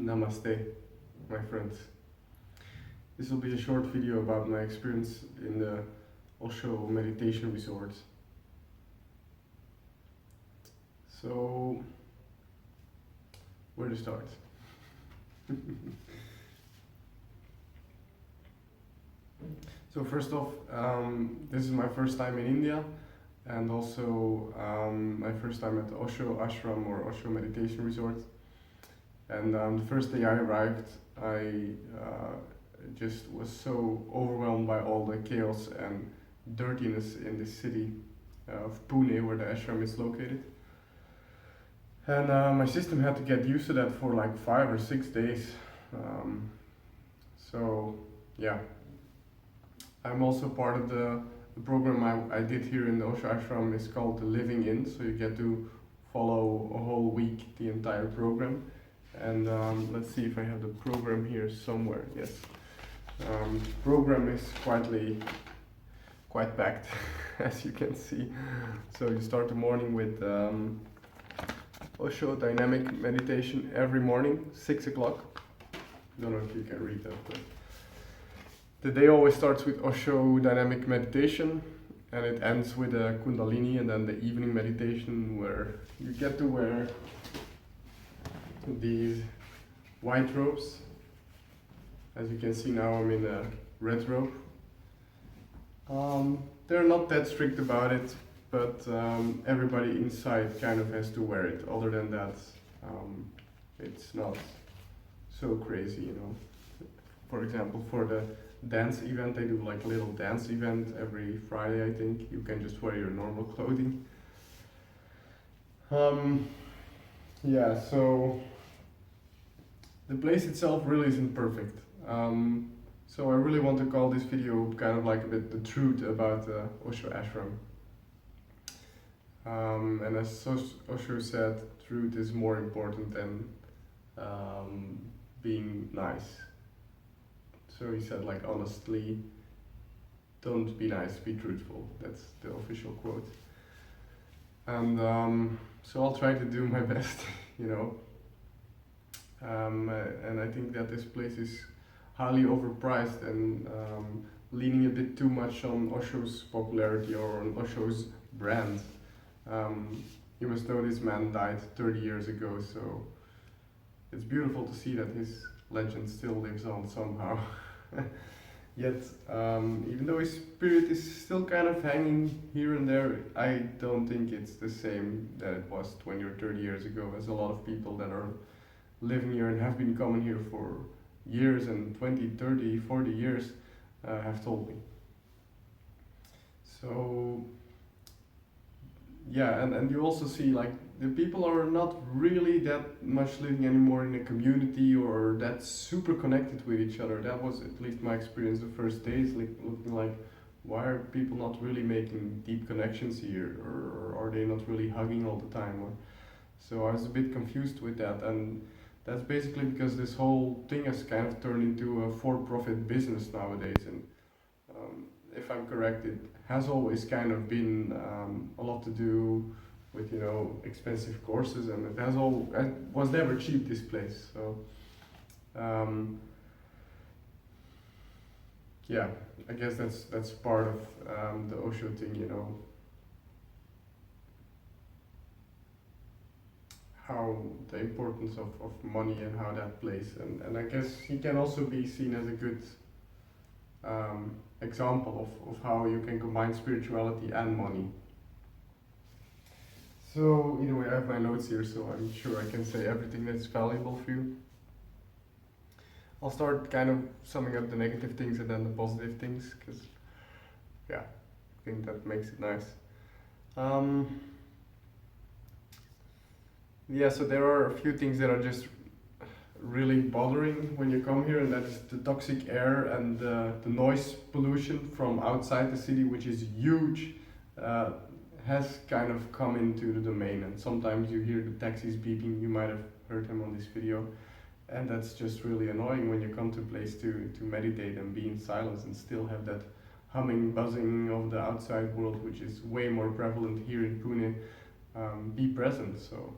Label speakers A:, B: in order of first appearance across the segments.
A: Namaste, my friends. This will be a short video about my experience in the Osho Meditation Resort. So, where to start? So first off, this is my first time in India, and also my first time at the Osho Ashram or Osho Meditation Resort. And the first day I arrived, I just was so overwhelmed by all the chaos and dirtiness in the city of Pune, where the ashram is located. And my system had to get used to that for like 5 or 6 days. So yeah, I'm also part of the program I did here in the Osho Ashram. Is called the Living In, so you get to follow a whole week the entire program. And let's see if I have the program here somewhere. Yes, program is quite packed, as you can see. So you start the morning with Osho dynamic meditation every morning, 6 o'clock. Don't know if you can read that, but the day always starts with Osho dynamic meditation, and it ends with a Kundalini, and then the evening meditation where you get to wear these white robes. As you can see now, I'm in a red robe. They're not that strict about it, but everybody inside kind of has to wear it. Other than that, it's not so crazy, you know. For example, for the dance event, they do like a little dance event every Friday, I think. You can just wear your normal clothing. Yeah, so the place itself really isn't perfect. So I really want to call this video kind of like a bit the truth about Osho Ashram. And as Osho said, truth is more important than being nice. So he said, like, honestly, don't be nice, be truthful. That's the official quote. And so I'll try to do my best, you know. And I think that this place is highly overpriced and leaning a bit too much on Osho's popularity or on Osho's brand. You must know this man died 30 years ago, so it's beautiful to see that his legend still lives on somehow. Yet, even though his spirit is still kind of hanging here and there, I don't think it's the same that it was 20 or 30 years ago, as a lot of people that are living here and have been coming here for years and 20, 30, 40 years have told me. So yeah, and you also see like the people are not really that much living anymore in a community or that super connected with each other. That was at least my experience the first days, like looking like, why are people not really making deep connections here, or are they not really hugging all the time? So I was a bit confused with that, and that's basically because this whole thing has kind of turned into a for-profit business nowadays. And if I'm correct, it has always kind of been a lot to do with, you know, expensive courses, and it was never cheap, this place. So yeah, I guess that's part of the Osho thing, you know. How the importance of money and how that plays, and I guess he can also be seen as a good example of how you can combine spirituality and money. So anyway, I have my notes here, so I'm sure I can say everything that's valuable for you. I'll start kind of summing up the negative things and then the positive things, because yeah, I think that makes it nice. Yeah, so there are a few things that are just really bothering when you come here, and that is the toxic air and the noise pollution from outside the city, which is huge, has kind of come into the domain, and sometimes you hear the taxis beeping. You might have heard him on this video, and that's just really annoying when you come to a place to meditate and be in silence and still have that humming, buzzing of the outside world, which is way more prevalent here in Pune, be present. So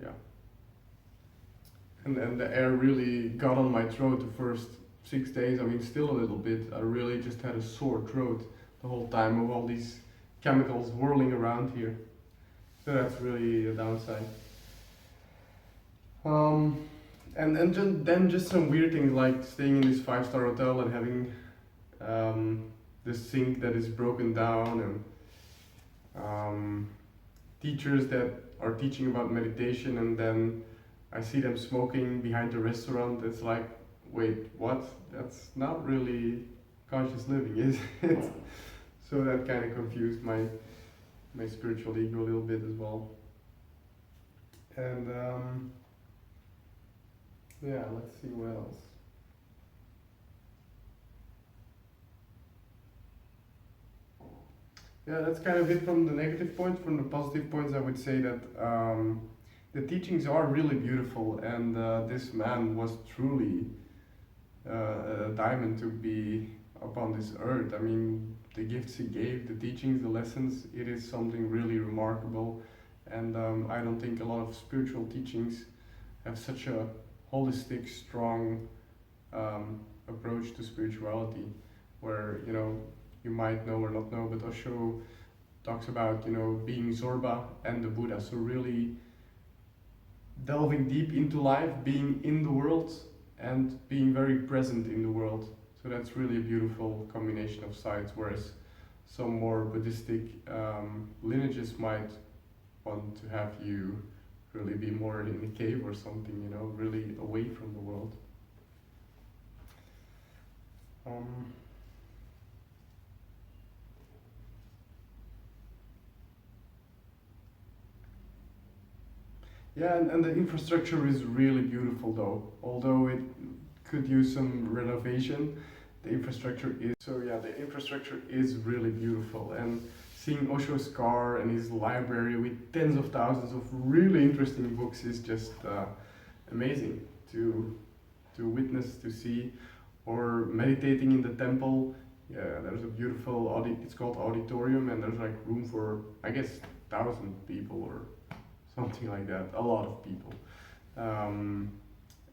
A: yeah. and the air really got on my throat the first 6 days. I mean, still a little bit. I really just had a sore throat the whole time of all these chemicals whirling around here. So that's really a downside. Um, then just some weird things like staying in this 5-star hotel and having the sink that is broken down, and teachers that are teaching about meditation, and then I see them smoking behind the restaurant. It's like, wait, what? That's not really conscious living, is it? So that kind of confused my spiritual ego a little bit as well. And yeah, let's see what else. Yeah, that's kind of it from the negative points. From the positive points, I would say that the teachings are really beautiful, and this man was truly a diamond to be upon this earth. I mean, the gifts he gave, the teachings, the lessons, it is something really remarkable. And I don't think a lot of spiritual teachings have such a holistic, strong approach to spirituality, where, you know, you might know or not know, but Osho talks about, you know, being Zorba and the Buddha. So really delving deep into life, being in the world, and being very present in the world. So that's really a beautiful combination of sides, whereas some more Buddhistic lineages might want to have you really be more in a cave or something, you know, really away from the world. Yeah, and the infrastructure is really beautiful though. Although it could use some renovation, the infrastructure is, so yeah, the infrastructure is really beautiful. And seeing Osho's car and his library with tens of thousands of really interesting books is just amazing to witness, to see. Or meditating in the temple. Yeah, there's a beautiful it's called auditorium, and there's like room for, I guess, 1,000 people or something like that, a lot of people.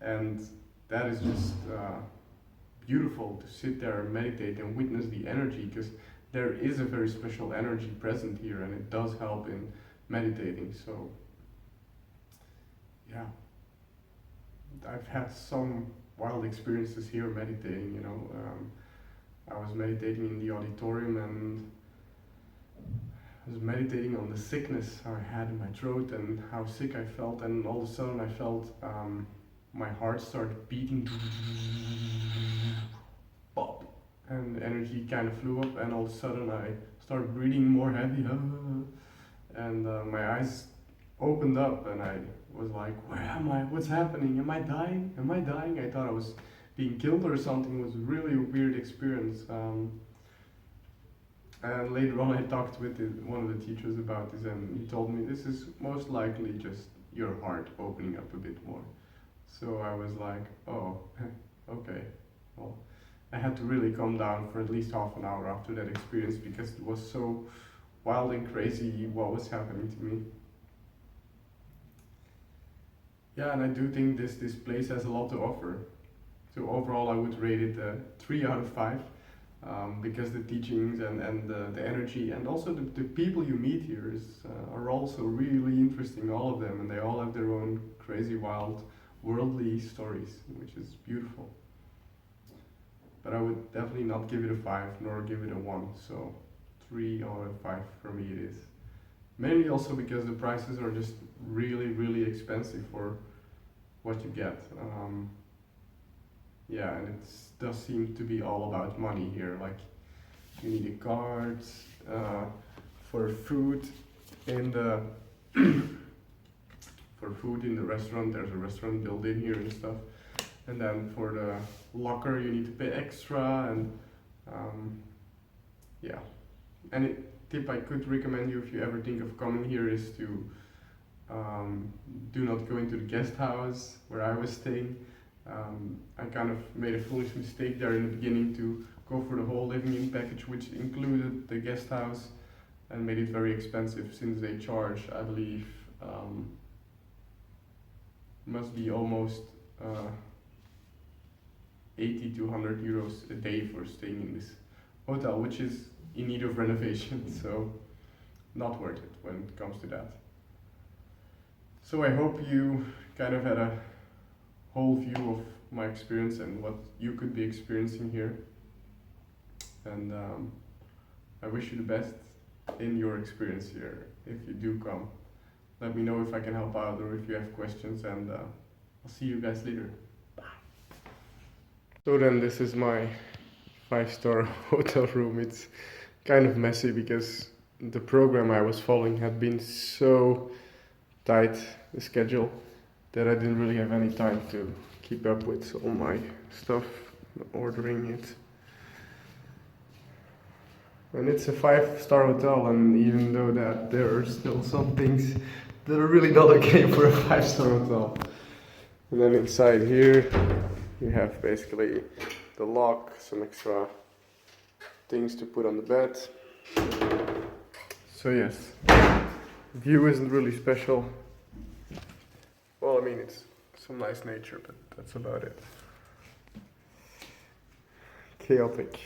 A: And that is just beautiful to sit there and meditate and witness the energy, because there is a very special energy present here, and it does help in meditating. So yeah, I've had some wild experiences here meditating, you know. I was meditating in the auditorium, and I was meditating on the sickness I had in my throat and how sick I felt, and all of a sudden I felt my heart started beating, pop, and the energy kind of flew up, and all of a sudden I started breathing more heavy, and my eyes opened up, and I was like, where am I? What's happening? Am I dying? Am I dying? I thought I was being killed or something. It was really a weird experience. And later on I talked with one of the teachers about this, and he told me this is most likely just your heart opening up a bit more. So I was like, oh, okay. Well, I had to really calm down for at least half an hour after that experience, because it was so wild and crazy what was happening to me. Yeah, and I do think this place has a lot to offer. So overall I would rate it 3 out of 5. Because the teachings and the energy, and also the people you meet here are also really interesting, all of them, and they all have their own crazy, wild, worldly stories, which is beautiful. But I would definitely not give it a 5, nor give it a 1, so 3 out of 5 for me it is. Mainly also because the prices are just really, really expensive for what you get. Yeah, and it does seem to be all about money here. Like, you need a card for food in the for food in the restaurant. There's a restaurant built in here and stuff. And then for the locker, you need to pay extra. And yeah, any tip I could recommend you if you ever think of coming here is to do not go into the guest house where I was staying. I kind of made a foolish mistake there in the beginning to go for the whole living in package, which included the guest house, and made it very expensive, since they charge, I believe, must be almost 80 to 100 euros a day for staying in this hotel, which is in need of renovation, so not worth it when it comes to that. So I hope you kind of had a whole view of my experience and what you could be experiencing here. And I wish you the best in your experience here. If you do come, let me know if I can help out or if you have questions, and I'll see you guys later. Bye. So then this is my 5-star hotel room. It's kind of messy because the program I was following had been so tight, the schedule, that I didn't really have any time to keep up with all my stuff, ordering it. And it's a 5-star hotel, and even though that there are still some things that are really not okay for a 5-star hotel. And then inside here you have basically the lock, some extra things to put on the bed. So yes, view isn't really special. Well, I mean, it's some nice nature, but that's about it. Chaotic.